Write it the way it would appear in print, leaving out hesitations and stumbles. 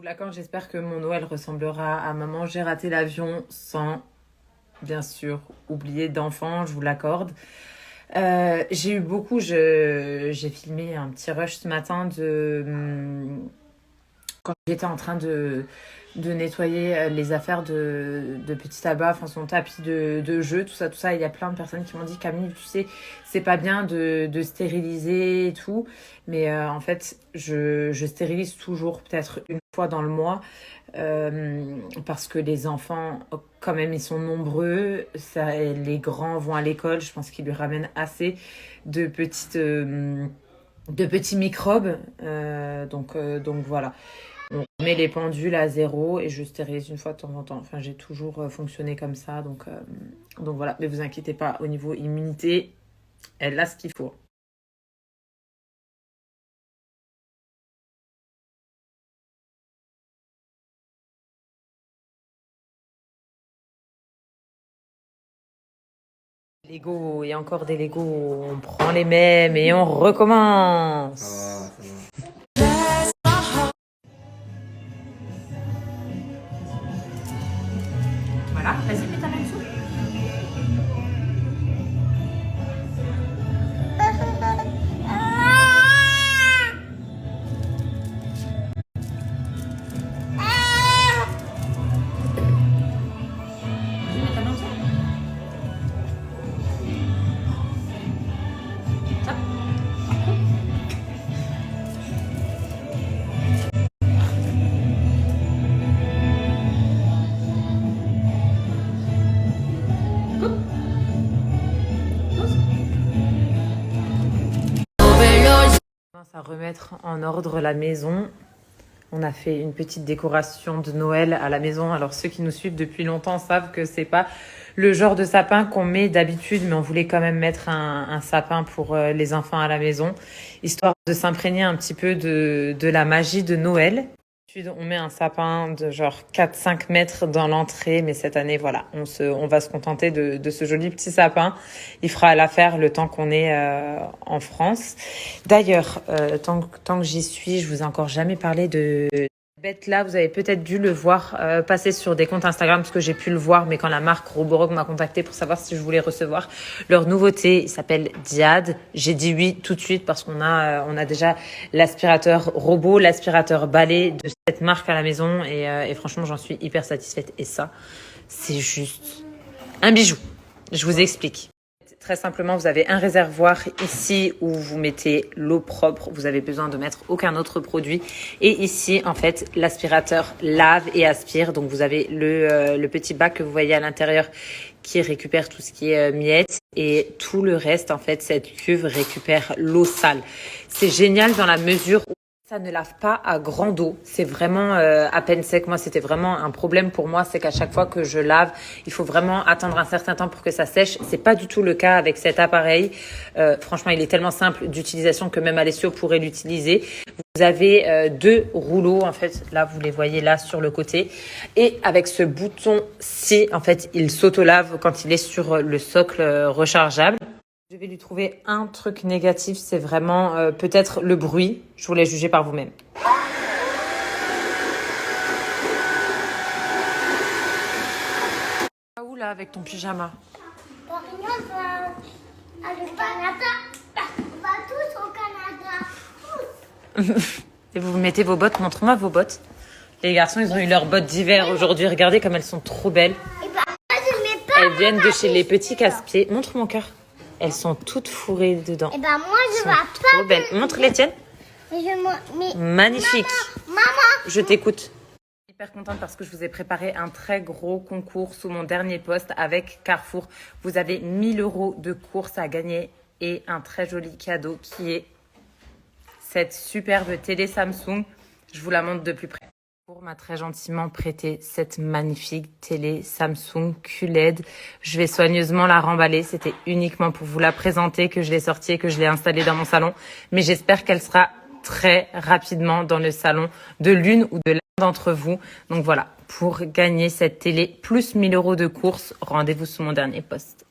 vous l'accorde, j'espère que mon Noël ressemblera à maman. J'ai raté l'avion sans, bien sûr, oublier d'enfants, je vous l'accorde. J'ai eu beaucoup, j'ai filmé un petit rush ce matin quand j'étais en train de nettoyer les affaires de petit tabac, enfin son tapis de jeu, tout ça. Il y a plein de personnes qui m'ont dit, Camille, tu sais, c'est pas bien de stériliser et tout. Mais en fait, je stérilise toujours, peut-être une fois dans le mois, parce que les enfants, quand même, ils sont nombreux. Ça, et les grands vont à l'école, je pense qu'ils lui ramènent assez de de petits microbes. Donc voilà. On met les pendules à zéro et je stérilise une fois de temps en temps. Enfin, j'ai toujours fonctionné comme ça. Donc voilà. Mais vous inquiétez pas, au niveau immunité, elle a ce qu'il faut. Lego, il y a encore des Lego. On prend les mêmes et on recommence. Ça va. Voilà, vas-y, mets ta main dessous. Vas-y, mets ta main dessous. Ça. Coupe. Pose. On commence à remettre en ordre la maison. On a fait une petite décoration de Noël à la maison. Alors ceux qui nous suivent depuis longtemps savent que c'est pas le genre de sapin qu'on met d'habitude, mais on voulait quand même mettre un sapin pour les enfants à la maison, histoire de s'imprégner un petit peu de la magie de Noël. D'habitude, on met un sapin de genre 4-5 mètres dans l'entrée, mais cette année, voilà, on va se contenter de ce joli petit sapin. Il fera l'affaire le temps qu'on est en France. D'ailleurs, tant que j'y suis, je vous ai encore jamais parlé de bête là. Vous avez peut-être dû le voir passer sur des comptes Instagram, parce que j'ai pu le voir, mais quand la marque Roborock m'a contacté pour savoir si je voulais recevoir leur nouveauté, il s'appelle Diad. J'ai dit oui tout de suite parce on a déjà l'aspirateur robot, l'aspirateur balai de cette marque à la maison et franchement j'en suis hyper satisfaite. Et ça, c'est juste un bijou. Je vous explique. Très simplement, vous avez un réservoir ici où vous mettez l'eau propre. Vous avez besoin de mettre aucun autre produit. Et ici, en fait, l'aspirateur lave et aspire. Donc, vous avez le petit bac que vous voyez à l'intérieur qui récupère tout ce qui est miettes. Et tout le reste, en fait, cette cuve récupère l'eau sale. C'est génial dans la mesure où ça ne lave pas à grande eau. C'est vraiment à peine sec. Moi, c'était vraiment un problème pour moi. C'est qu'à chaque fois que je lave, il faut vraiment attendre un certain temps pour que ça sèche. C'est pas du tout le cas avec cet appareil. Franchement, il est tellement simple d'utilisation que même Alessio pourrait l'utiliser. Vous avez deux rouleaux, en fait. Là, vous les voyez là sur le côté. Et avec ce bouton-ci, en fait, il s'auto-lave quand il est sur le socle rechargeable. Je vais lui trouver un truc négatif, c'est vraiment peut-être le bruit. Je vous laisse juger par vous-même. Où là avec ton pyjama? Par exemple, au Canada, on va tous au Canada. Et vous mettez vos bottes, montre-moi vos bottes. Les garçons, ils ont eu leurs bottes d'hiver aujourd'hui. Regardez comme elles sont trop belles. Et bah, moi, je mets pas. Elles viennent de chez les petits casse-pieds. Montre mon cœur. Elles sont toutes fourrées dedans. Et bah, moi, je Elles sont vais trop pas. belles. Montre les tiennes. Mais Magnifique. maman, Je t'écoute. Hyper contente parce que je vous ai préparé un très gros concours sous mon dernier post avec Carrefour. Vous avez 1 000 € de courses à gagner et un très joli cadeau qui est cette superbe télé Samsung. Je vous la montre de plus près. Carrefour m'a très gentiment prêté cette magnifique télé Samsung QLED. Je vais soigneusement la remballer. C'était uniquement pour vous la présenter que je l'ai sortie et que je l'ai installée dans mon salon. Mais j'espère qu'elle sera très rapidement dans le salon de l'une ou de l'un d'entre vous. Donc voilà, pour gagner cette télé plus 1 000 € de courses, rendez-vous sous mon dernier post.